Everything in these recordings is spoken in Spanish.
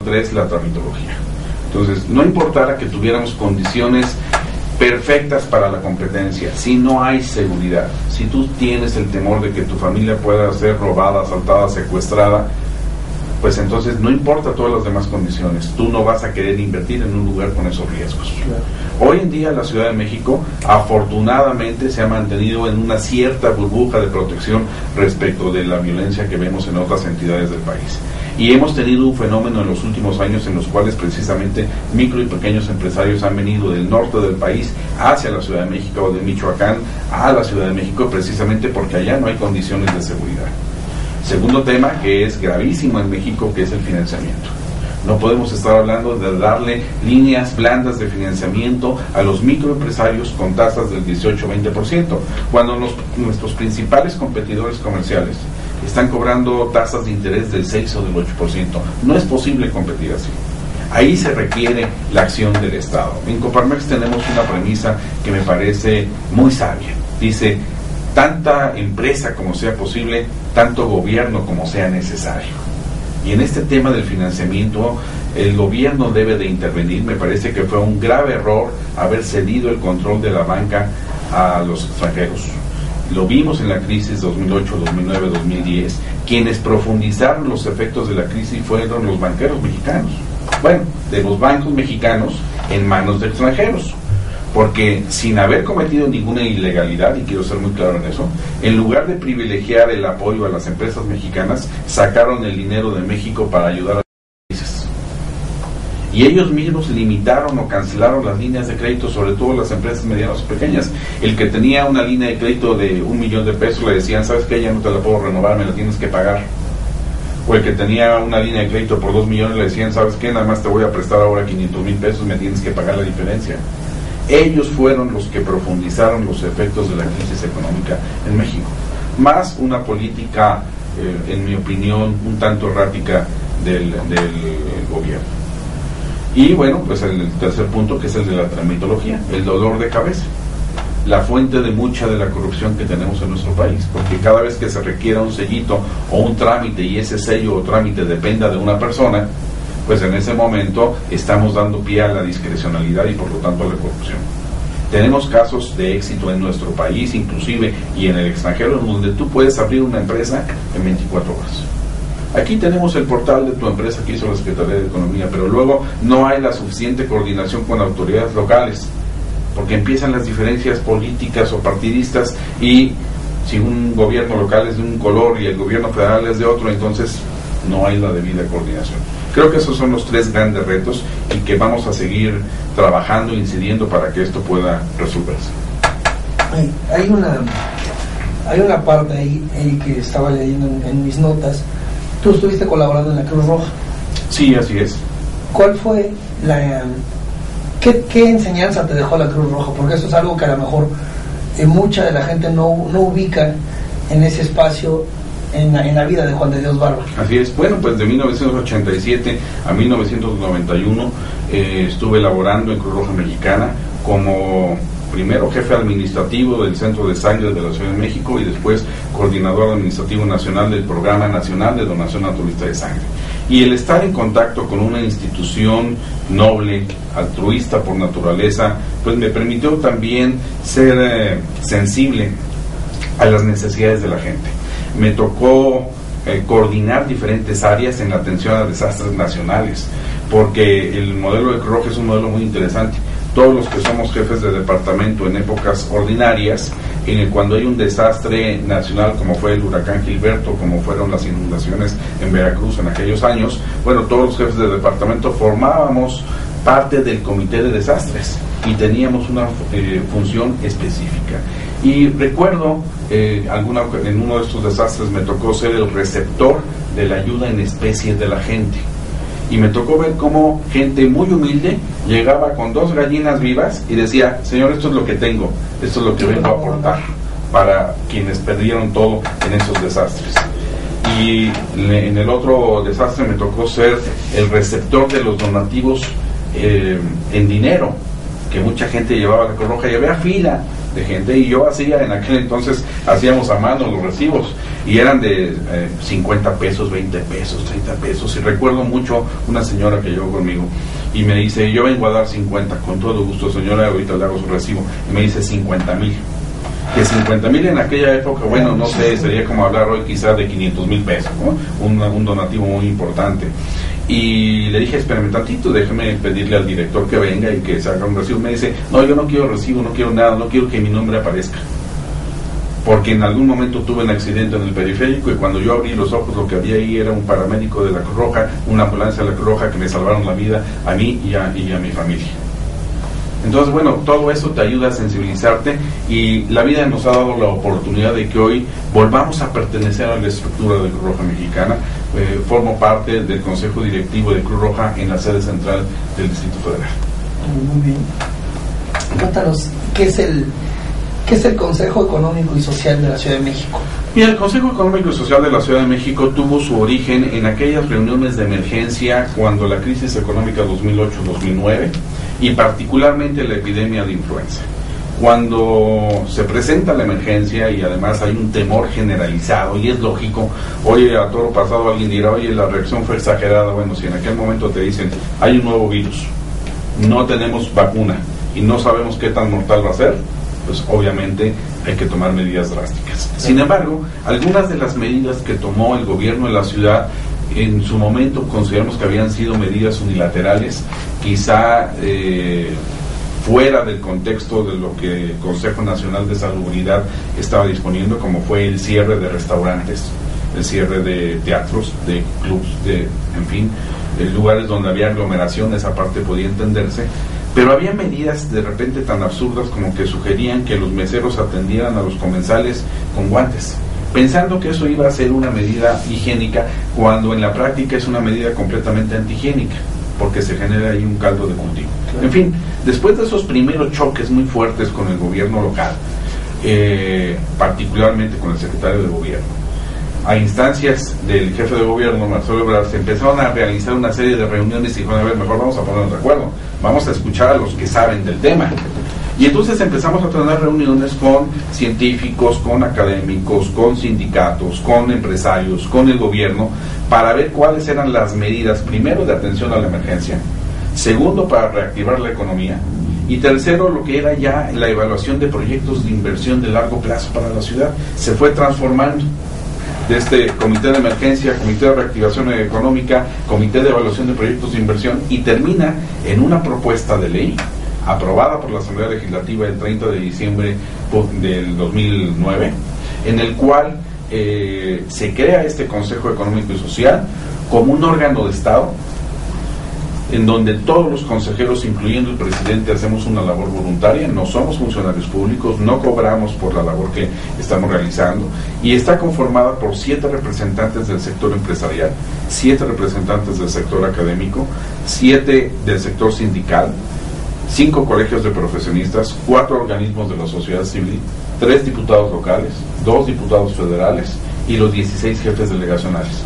3, la tramitología. Entonces, no importara que tuviéramos condiciones perfectas para la competencia, si no hay seguridad, si tú tienes el temor de que tu familia pueda ser robada, asaltada, secuestrada, pues entonces no importa todas las demás condiciones, tú no vas a querer invertir en un lugar con esos riesgos. Claro. Hoy en día la Ciudad de México afortunadamente se ha mantenido en una cierta burbuja de protección respecto de la violencia que vemos en otras entidades del país. Y hemos tenido un fenómeno en los últimos años en los cuales precisamente micro y pequeños empresarios han venido del norte del país hacia la Ciudad de México o de Michoacán a la Ciudad de México, precisamente porque allá no hay condiciones de seguridad. Segundo tema que es gravísimo en México, que es el financiamiento. No podemos estar hablando de darle líneas blandas de financiamiento a los microempresarios con tasas del 18-20%, cuando nuestros principales competidores comerciales están cobrando tasas de interés del 6 o del 8%. No es posible competir así. Ahí se requiere la acción del Estado. En Coparmex tenemos una premisa que me parece muy sabia. Dice, tanta empresa como sea posible, tanto gobierno como sea necesario. Y en este tema del financiamiento, el gobierno debe de intervenir. Me parece que fue un grave error haber cedido el control de la banca a los extranjeros. Lo vimos en la crisis 2008, 2009, 2010. Quienes profundizaron los efectos de la crisis fueron los banqueros mexicanos. Bueno, de los bancos mexicanos en manos de extranjeros. Porque sin haber cometido ninguna ilegalidad, y quiero ser muy claro en eso, en lugar de privilegiar el apoyo a las empresas mexicanas, sacaron el dinero de México para ayudar a los países. Y ellos mismos limitaron o cancelaron las líneas de crédito, sobre todo las empresas medianas o pequeñas. El que tenía una línea de crédito de $1,000,000 le decían, ¿sabes qué? Ya no te la puedo renovar, me la tienes que pagar. O el que tenía una línea de crédito por $2 millones le decían, ¿sabes qué? Nada más te voy a prestar ahora $500,000, me tienes que pagar la diferencia. Ellos fueron los que profundizaron los efectos de la crisis económica en México, más una política, en mi opinión, un tanto errática del gobierno. Y bueno, pues el tercer punto, que es el de la tramitología, el dolor de cabeza, la fuente de mucha de la corrupción que tenemos en nuestro país, porque cada vez que se requiera un sellito o un trámite y ese sello o trámite dependa de una persona, pues en ese momento estamos dando pie a la discrecionalidad y por lo tanto a la corrupción. Tenemos casos de éxito en nuestro país, inclusive, y en el extranjero, donde tú puedes abrir una empresa en 24 horas. Aquí tenemos el portal de tu empresa que hizo la Secretaría de Economía, pero luego no hay la suficiente coordinación con autoridades locales, porque empiezan las diferencias políticas o partidistas, y si un gobierno local es de un color y el gobierno federal es de otro, entonces no hay la debida coordinación. Creo que esos son los tres grandes retos y que vamos a seguir trabajando e incidiendo para que esto pueda resolverse. Hay una parte ahí que estaba leyendo en mis notas. Tú estuviste colaborando en la Cruz Roja. Sí, así es. ¿Cuál fue qué enseñanza te dejó la Cruz Roja? Porque eso es algo que a lo mejor mucha de la gente no ubica en ese espacio en la vida de Juan de Dios Barba. Así es. Bueno, pues de 1987 a 1991 estuve laborando en Cruz Roja Mexicana como primero jefe administrativo del Centro de Sangre de la Ciudad de México y después coordinador administrativo nacional del Programa Nacional de Donación Altruista de Sangre. Y el estar en contacto con una institución noble, altruista por naturaleza, pues me permitió también ser sensible a las necesidades de la gente. Me tocó coordinar diferentes áreas en la atención a desastres nacionales, porque el modelo de Cruz Roja es un modelo muy interesante. Todos los que somos jefes de departamento en épocas ordinarias, cuando hay un desastre nacional como fue el huracán Gilberto, como fueron las inundaciones en Veracruz en aquellos años, bueno, todos los jefes de departamento formábamos parte del comité de desastres y teníamos una función específica. Y recuerdo, en uno de estos desastres me tocó ser el receptor de la ayuda en especie de la gente. Y me tocó ver cómo gente muy humilde llegaba con 2 gallinas vivas y decía, señor, esto es lo que tengo, esto es lo que vengo a aportar para quienes perdieron todo en esos desastres. Y en el otro desastre me tocó ser el receptor de los donativos en dinero, que mucha gente llevaba a la Cruz Roja y había fila de gente, y yo en aquel entonces hacíamos a mano los recibos, y eran de 50 pesos, 20 pesos, 30 pesos, y recuerdo mucho una señora que llegó conmigo, y me dice, yo vengo a dar 50, con todo gusto señora, ahorita le hago su recibo, y me dice 50,000, que 50,000 en aquella época, bueno, no sé, sería como hablar hoy quizás de 500,000 pesos, ¿no? Un donativo muy importante. Y le dije, espérame tantito, déjeme pedirle al director que venga y que se haga un recibo. Me dice, no, yo no quiero recibo, no quiero nada, no quiero que mi nombre aparezca, porque en algún momento tuve un accidente en el periférico, y cuando yo abrí los ojos lo que había ahí era un paramédico de la Cruz Roja, una ambulancia de la Cruz Roja, que me salvaron la vida a mí y a mi familia. Entonces, bueno, todo eso te ayuda a sensibilizarte, y la vida nos ha dado la oportunidad de que hoy volvamos a pertenecer a la estructura de Cruz Roja Mexicana. Formo parte del Consejo Directivo de Cruz Roja en la sede central del Distrito Federal. Muy bien. Cuéntanos, ¿qué es el Consejo Económico y Social de la Ciudad de México? Mira, el Consejo Económico y Social de la Ciudad de México tuvo su origen en aquellas reuniones de emergencia cuando la crisis económica 2008-2009, y particularmente la epidemia de influenza. Cuando se presenta la emergencia y además hay un temor generalizado, y es lógico, oye, a toro pasado alguien dirá, oye, la reacción fue exagerada. Bueno, si en aquel momento te dicen, hay un nuevo virus, no tenemos vacuna y no sabemos qué tan mortal va a ser, pues obviamente hay que tomar medidas drásticas. Sin embargo, algunas de las medidas que tomó el gobierno de la ciudad en su momento consideramos que habían sido medidas unilaterales, quizá fuera del contexto de lo que el Consejo Nacional de Salubridad estaba disponiendo, como fue el cierre de restaurantes, el cierre de teatros, de clubs, en fin, lugares donde había aglomeración. Esa parte podía entenderse, pero había medidas de repente tan absurdas como que sugerían que los meseros atendieran a los comensales con guantes, pensando que eso iba a ser una medida higiénica, cuando en la práctica es una medida completamente antihigiénica, porque se genera ahí un caldo de cultivo. En fin, después de esos primeros choques muy fuertes con el gobierno local, particularmente con el secretario de gobierno, a instancias del jefe de gobierno, Marcelo Ebrard, se empezaron a realizar una serie de reuniones y dijeron, a ver, mejor vamos a ponernos de acuerdo, vamos a escuchar a los que saben del tema. Y entonces empezamos a tener reuniones con científicos, con académicos, con sindicatos, con empresarios, con el gobierno, para ver cuáles eran las medidas, primero, de atención a la emergencia, segundo, para reactivar la economía, y tercero, lo que era ya la evaluación de proyectos de inversión de largo plazo para la ciudad. Se fue transformando de este comité de emergencia, comité de reactivación económica, comité de evaluación de proyectos de inversión, y termina en una propuesta de ley aprobada por la Asamblea Legislativa el 30 de diciembre del 2009, en el cual se crea este Consejo Económico y Social como un órgano de Estado, en donde todos los consejeros, incluyendo el presidente, hacemos una labor voluntaria, no somos funcionarios públicos, no cobramos por la labor que estamos realizando, y está conformada por 7 representantes del sector empresarial, 7 representantes del sector académico, 7 del sector sindical, 5 colegios de profesionistas, 4 organismos de la sociedad civil, 3 diputados locales, 2 diputados federales y los 16 jefes delegacionales,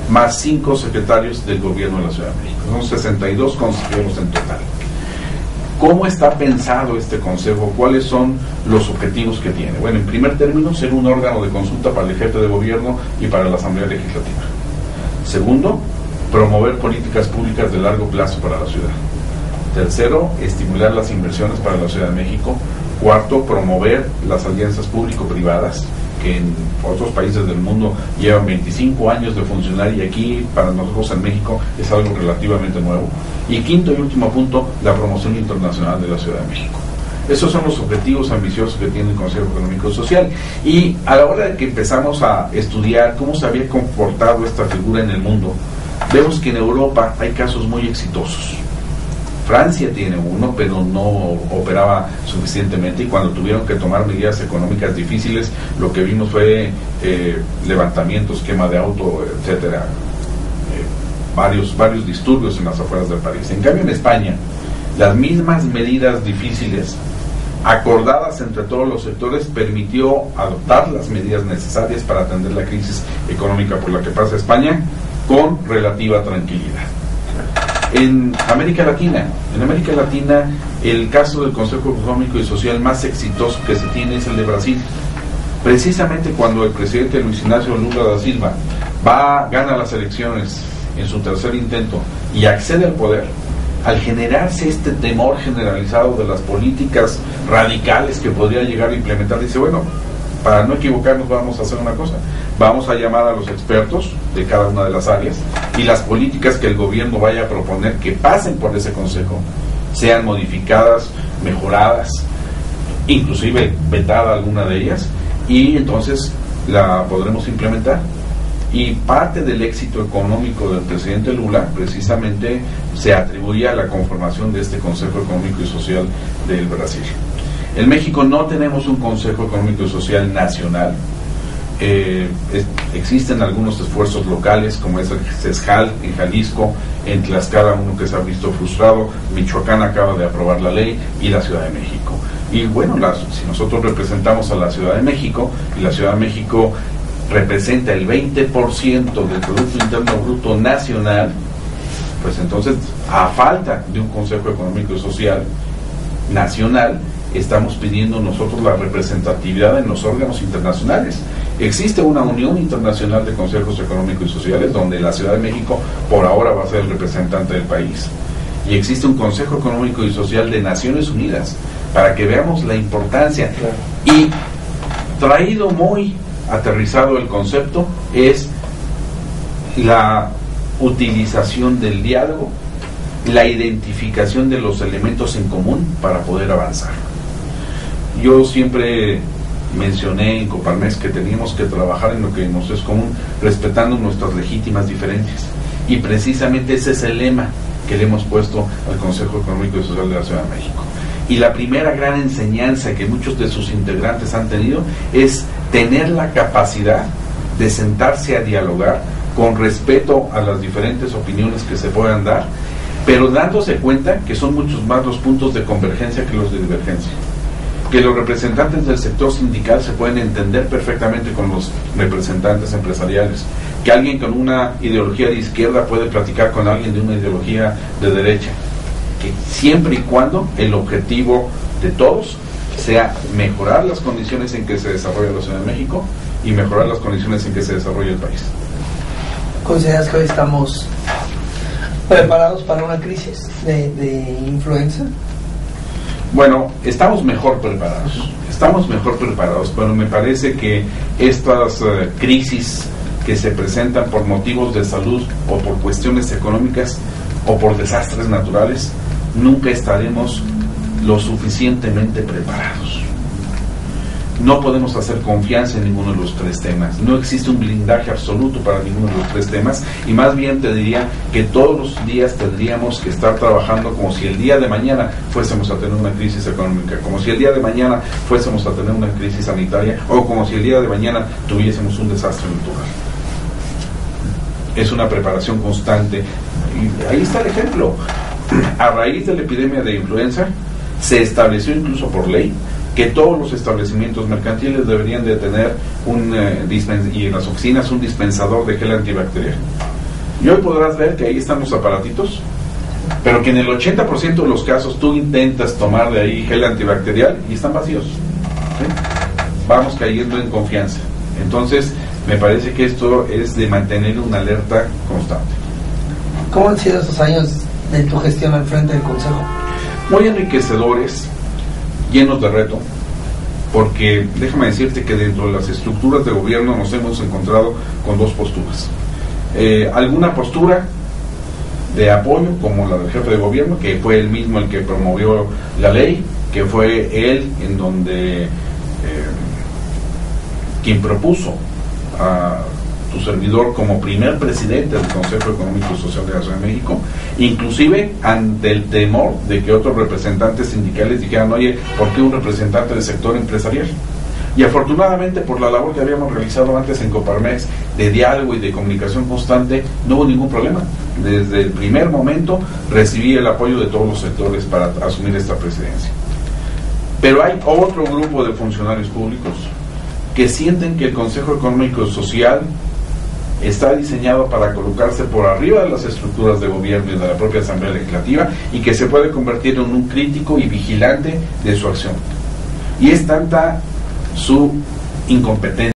más 5 secretarios del gobierno de la Ciudad de México. Son 62 consejeros en total. ¿Cómo está pensado este consejo? ¿Cuáles son los objetivos que tiene? Bueno, en primer término, ser un órgano de consulta para el jefe de gobierno y para la Asamblea Legislativa. Segundo, promover políticas públicas de largo plazo para la ciudad. Tercero, estimular las inversiones para la Ciudad de México. Cuarto, promover las alianzas público-privadas, que en otros países del mundo llevan 25 años de funcionar, y aquí para nosotros en México es algo relativamente nuevo. Y quinto y último punto, la promoción internacional de la Ciudad de México. Esos son los objetivos ambiciosos que tiene el Consejo Económico y Social. Y a la hora de que empezamos a estudiar cómo se había comportado esta figura en el mundo, vemos que en Europa hay casos muy exitosos. Francia tiene uno, pero no operaba suficientemente, y cuando tuvieron que tomar medidas económicas difíciles, lo que vimos fue levantamientos, quema de auto, etcétera, varios disturbios en las afueras de París. En cambio, en España, las mismas medidas difíciles, acordadas entre todos los sectores, permitió adoptar las medidas necesarias para atender la crisis económica por la que pasa España con relativa tranquilidad. En América Latina, el caso del Consejo Económico y Social más exitoso que se tiene es el de Brasil. Precisamente cuando el presidente Luis Ignacio Lula da Silva gana las elecciones en su tercer intento y accede al poder, al generarse este temor generalizado de las políticas radicales que podría llegar a implementar, dice, bueno, para no equivocarnos vamos a hacer una cosa, vamos a llamar a los expertos de cada una de las áreas y las políticas que el gobierno vaya a proponer que pasen por ese consejo sean modificadas, mejoradas, inclusive vetada alguna de ellas, y entonces la podremos implementar. Y parte del éxito económico del presidente Lula precisamente se atribuye a la conformación de este Consejo Económico y Social del Brasil. En México no tenemos un Consejo Económico y Social nacional. Existen algunos esfuerzos locales, como es el CESJAL en Jalisco, en Tlaxcala uno que se ha visto frustrado, Michoacán acaba de aprobar la ley, y la Ciudad de México. Y bueno, si nosotros representamos a la Ciudad de México, y la Ciudad de México representa el 20% del Producto Interno Bruto Nacional, pues entonces, a falta de un Consejo Económico y Social nacional, estamos pidiendo nosotros la representatividad en los órganos internacionales. Existe una Unión Internacional de Consejos Económicos y Sociales, donde la Ciudad de México por ahora va a ser el representante del país. Y existe un Consejo Económico y Social de Naciones Unidas, para que veamos la importancia. Claro. Y traído muy aterrizado el concepto, es la utilización del diálogo, la identificación de los elementos en común para poder avanzar. Yo siempre mencioné en Coparmex que teníamos que trabajar en lo que nos es común, respetando nuestras legítimas diferencias, y precisamente ese es el lema que le hemos puesto al Consejo Económico y Social de la Ciudad de México. Y la primera gran enseñanza que muchos de sus integrantes han tenido es tener la capacidad de sentarse a dialogar con respeto a las diferentes opiniones que se puedan dar, pero dándose cuenta que son muchos más los puntos de convergencia que los de divergencia, que los representantes del sector sindical se pueden entender perfectamente con los representantes empresariales, que alguien con una ideología de izquierda puede platicar con alguien de una ideología de derecha, que siempre y cuando el objetivo de todos sea mejorar las condiciones en que se desarrolla la Ciudad de México y mejorar las condiciones en que se desarrolla el país. ¿Consideras que hoy estamos preparados para una crisis de influenza? Bueno, estamos mejor preparados, pero me parece que estas crisis que se presentan por motivos de salud o por cuestiones económicas o por desastres naturales, nunca estaremos lo suficientemente preparados. No podemos hacer confianza en ninguno de los tres temas. No existe un blindaje absoluto para ninguno de los tres temas, y más bien te diría que todos los días tendríamos que estar trabajando como si el día de mañana fuésemos a tener una crisis económica, como si el día de mañana fuésemos a tener una crisis sanitaria, o como si el día de mañana tuviésemos un desastre natural. Es una preparación constante. Y ahí está el ejemplo. A raíz de la epidemia de influenza, se estableció incluso por ley que todos los establecimientos mercantiles deberían de tener y en las oficinas un dispensador de gel antibacterial. Y hoy podrás ver que ahí están los aparatitos, pero que en el 80% de los casos tú intentas tomar de ahí gel antibacterial y están vacíos. ¿Sí? Vamos cayendo en confianza. Entonces, me parece que esto es de mantener una alerta constante. ¿Cómo han sido estos años de tu gestión al frente del Consejo? Muy enriquecedores, llenos de reto, porque déjame decirte que dentro de las estructuras de gobierno nos hemos encontrado con dos posturas. Alguna postura de apoyo, como la del jefe de gobierno, que fue él mismo el que promovió la ley, que fue él en donde quien propuso a tu servidor como primer presidente del Consejo Económico y Social de la Ciudad de México, inclusive ante el temor de que otros representantes sindicales dijeran, oye, ¿por qué un representante del sector empresarial? Y afortunadamente, por la labor que habíamos realizado antes en Coparmex de diálogo y de comunicación constante, no hubo ningún problema. Desde el primer momento recibí el apoyo de todos los sectores para asumir esta presidencia. Pero hay otro grupo de funcionarios públicos que sienten que el Consejo Económico y Social está diseñado para colocarse por arriba de las estructuras de gobierno y de la propia Asamblea Legislativa, y que se puede convertir en un crítico y vigilante de su acción. Y es tanta su incompetencia